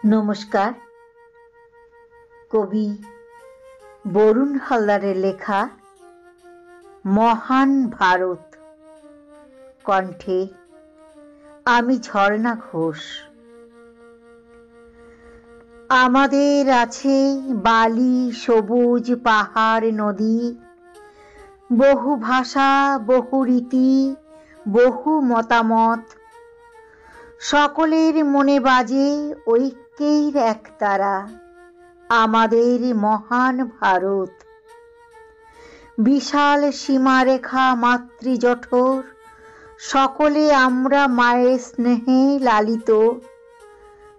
নমস্কার। কবি বরুণ হালদারের লেখা মহান ভারত, কণ্ঠে আমি ঝর্ণা ঘোষ। আমাদের আছে বালি, সবুজ পাহাড়, নদী, বহু ভাষা, বহু রীতি, বহু মতামত। সকলের মনে বাজে ঐক্যের একতারা, আমাদের মহান ভারত। বিশাল সীমারেখা মাতৃজঠর, সকলে আমরা মায়ের স্নেহে লালিত।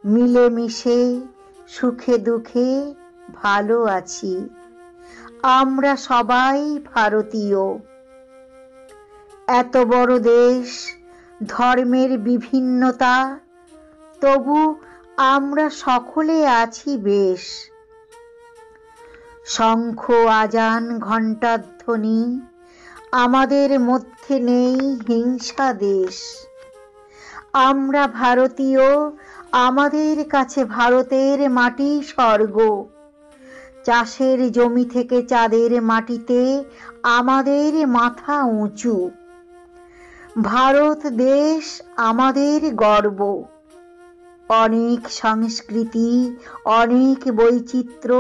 মিলেমিশে সুখে দুঃখে ভালো আছি, আমরা সবাই ভারতীয়। এত বড় দেশ, ধর্মের বিভিন্নতা, তবু আমরা সকলে আছি বেশ। শঙ্খ আজান ঘণ্টার ধ্বনি, আমাদের মধ্যে নেই হিংসা দেশ। আমরা ভারতীয়, আমাদের কাছে ভারতের মাটি স্বর্গ। চাষের জমি থেকে চাঁদের মাটিতে আমাদের মাথা উঁচু। ভারত দেশ আমাদের গর্ব, অনেক সংস্কৃতি, অনেক বৈচিত্র্য।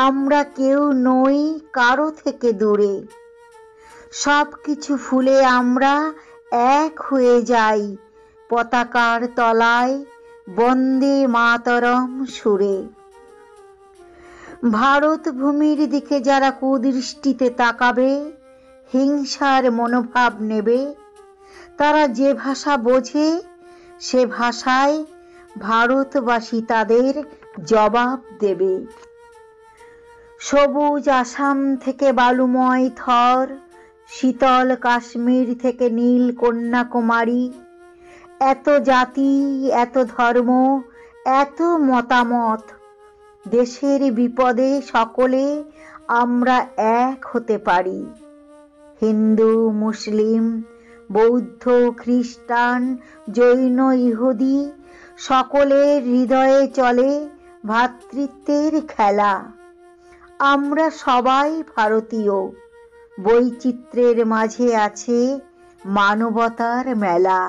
আমরা কেউ নই কারো থেকে দূরে, সব কিছু ভুলে আমরা এক হয়ে যাই পতাকার তলায় বন্দে মাতরম সুরে। ভারত ভূমির দিকে যারা কুদৃষ্টিতে তাকাবে, হিংসার মনোভাব নেবে, তারা যে ভাষা বোঝে সে ভাষায় ভারতবাসী তাদের জবাব দেবে। সবুজ আসাম থেকে বালুময় থর, শীতল কাশ্মীর থেকে নীল কন্যাকুমারী, এত জাতি, এত ধর্ম, এত মতামত। দেশের বিপদে সকলে আমরা এক হতে পারি। হিন্দু, মুসলিম, বৌদ্ধ, খ্রিস্টান, জৈন, ইহুদি, সকলের হৃদয়ে চলে ভ্রাতৃত্বের খেলা। আমরা সবাই ভারতীয়, বৈচিত্র্যের মাঝে আছে মানবতার মেলা।